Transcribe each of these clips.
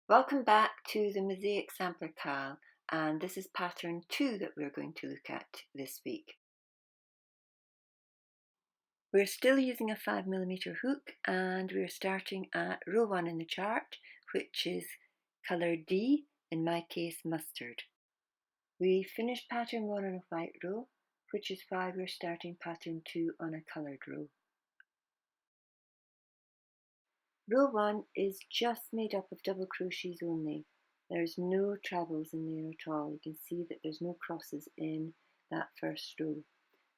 Welcome back to the Mosaic Sampler Cal, and this is pattern 2 that we're going to look at this week. We're still using a 5mm hook, and we're starting at row 1 in the chart, which is colour D, in my case mustard. We finished pattern 1 on a white row, which is why we're starting pattern 2 on a coloured row. Row 1 is just made up of double crochets only. There's no trebles in there at all. You can see that there's no crosses in that first row.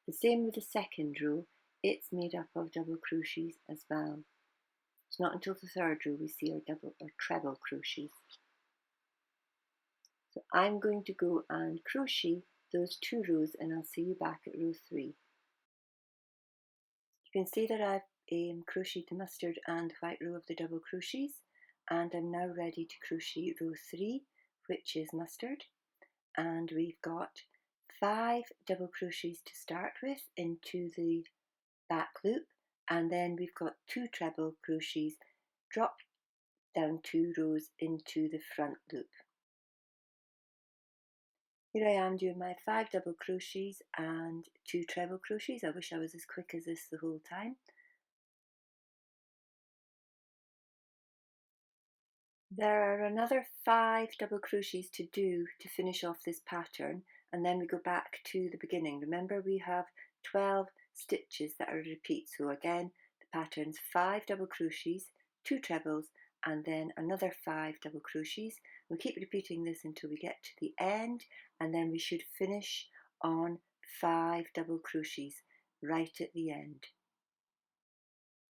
The same with the second row. It's made up of double crochets as well. It's not until the third row we see our double or treble crochets. So I'm going to go and crochet those 2 rows, and I'll see you back at row 3. You can see that I've crocheted the mustard and white row of the double crochets, and I'm now ready to crochet row 3, which is mustard, and we've got 5 double crochets to start with into the back loop, and then we've got 2 treble crochets drop down 2 rows into the front loop. Here I am doing my 5 double crochets and 2 treble crochets. I wish I was as quick as this the whole time. There are another 5 double crochets to do to finish off this pattern, and then we go back to the beginning. Remember, we have 12 stitches that are a repeat. So again, the pattern's 5 double crochets, 2 trebles, and then another 5 double crochets. We'll keep repeating this until we get to the end, and then we should finish on 5 double crochets right at the end.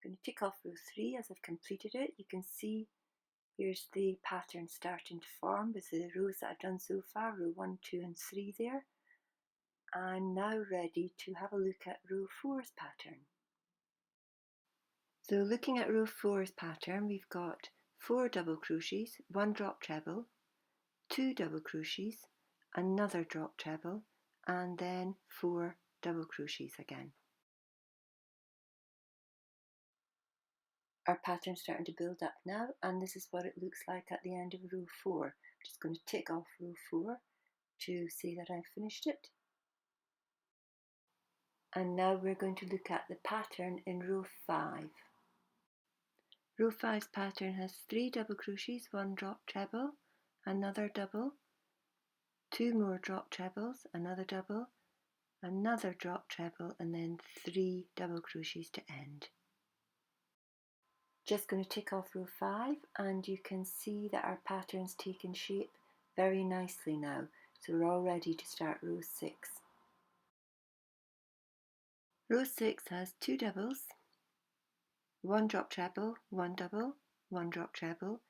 I'm going to tick off row 3 as I've completed it. You can see here's the pattern starting to form with the rows that I've done so far, row 1, 2 and 3 there. I'm now ready to have a look at row 4's pattern. So looking at row 4's pattern, we've got 4 double crochets, 1 drop treble, 2 double crochets, another drop treble, and then 4 double crochets again. Our pattern's starting to build up now, and this is what it looks like at the end of row 4. I'm just going to tick off row 4 to see that I've finished it. And now we're going to look at the pattern in row 5. Row 5's pattern has 3 double crochets, 1 drop treble, another double, 2 more drop trebles, another double, another drop treble, and then 3 double crochets to end. Just going to tick off row 5, and you can see that our pattern's taken shape very nicely now. So we're all ready to start row 6. Row 6 has 2 doubles, 1 drop treble, 1 double, 1 drop treble,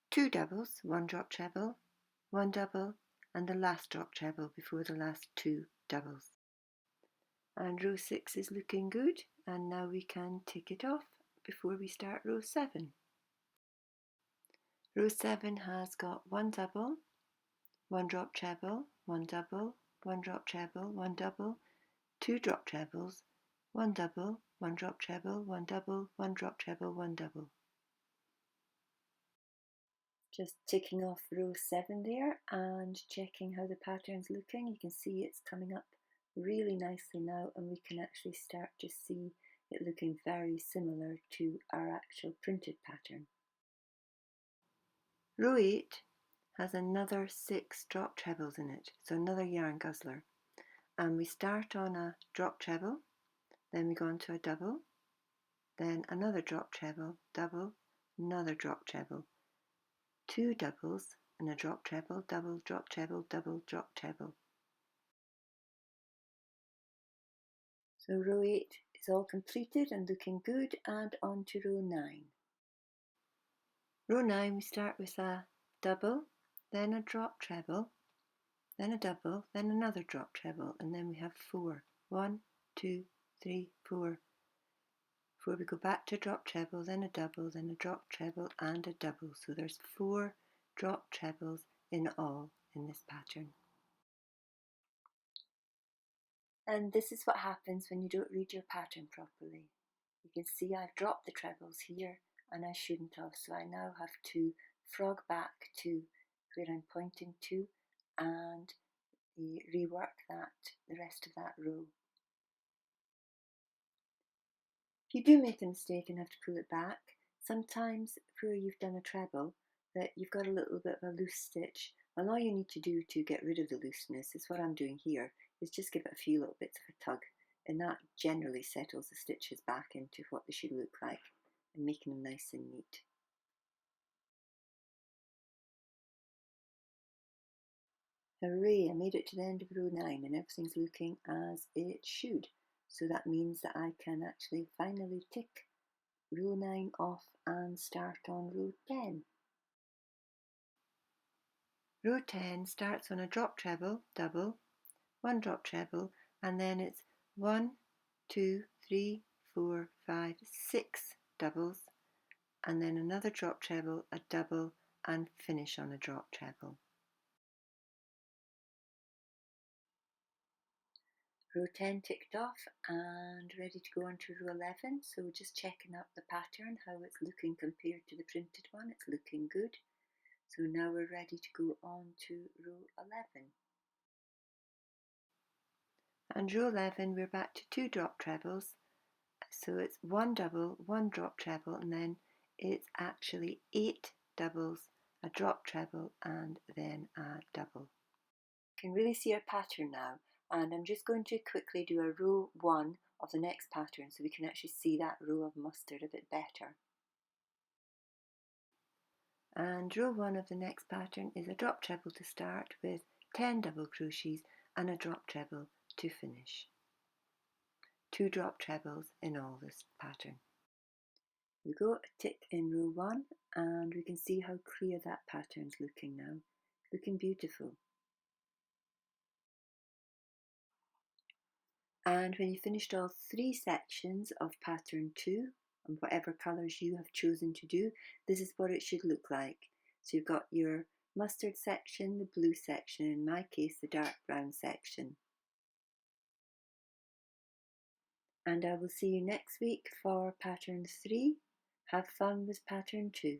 2 doubles, 1 drop treble, 1 double, and the last drop treble before the last 2 doubles. And row 6 is looking good, and now we can tick it off before we start row 7. Row 7 has got 1 double, 1 drop treble, 1 double, 1 drop treble, 1 double, 2 drop trebles, 1 double, 1 drop treble, 1 double, 1 drop treble, 1 double. Just ticking off row 7 there and checking how the pattern's looking. You can see it's coming up really nicely now, and we can actually start to see it looking very similar to our actual printed pattern. Row 8 has another 6 drop trebles in it, so another yarn guzzler. And we start on a drop treble, then we go on to a double, then another drop treble, double, another drop treble, 2 doubles and a drop treble, double, drop treble, double, drop treble. So row 8 is all completed and looking good, and on to row 9. Row 9 we start with a double, then a drop treble, then a double, then another drop treble, and then we have 4. 1, 2, 3, 4. Before we go back to drop treble, then a double, then a drop treble and a double. So there's 4 drop trebles in all in this pattern. And this is what happens when you don't read your pattern properly. You can see I've dropped the trebles here, and I shouldn't have, so I now have to frog back to where I'm pointing to and rework the rest of that row. If you do make a mistake and have to pull it back, sometimes where you've done a treble that you've got a little bit of a loose stitch, and all you need to do to get rid of the looseness is what I'm doing here, is just give it a few little bits of a tug, and that generally settles the stitches back into what they should look like and making them nice and neat. Hooray, I made it to the end of row 9 and everything's looking as it should. So that means that I can actually finally tick row 9 off and start on row 10. Row 10 starts on a drop treble, double, 1 drop treble, and then it's 1, 2, 3, 4, 5, 6 doubles, and then another drop treble, a double, and finish on a drop treble. Row 10 ticked off and ready to go on to row 11, so we're just checking up the pattern, how it's looking compared to the printed one. It's looking good. So now we're ready to go on to row 11. And row 11 we're back to 2 drop trebles, so it's 1 double, 1 drop treble, and then it's actually 8 doubles, a drop treble, and then a double. You can really see our pattern now, and I'm just going to quickly do a row 1 of the next pattern so we can actually see that row of mustard a bit better. And row 1 of the next pattern is a drop treble to start with 10 double crochets and a drop treble to finish. 2 drop trebles in all this pattern. We go a tick in row 1 and we can see how clear that pattern's looking now. Looking beautiful. And when you've finished all 3 sections of pattern 2, and whatever colours you have chosen to do, this is what it should look like. So you've got your mustard section, the blue section, in my case the dark brown section. And I will see you next week for pattern 3. Have fun with pattern 2.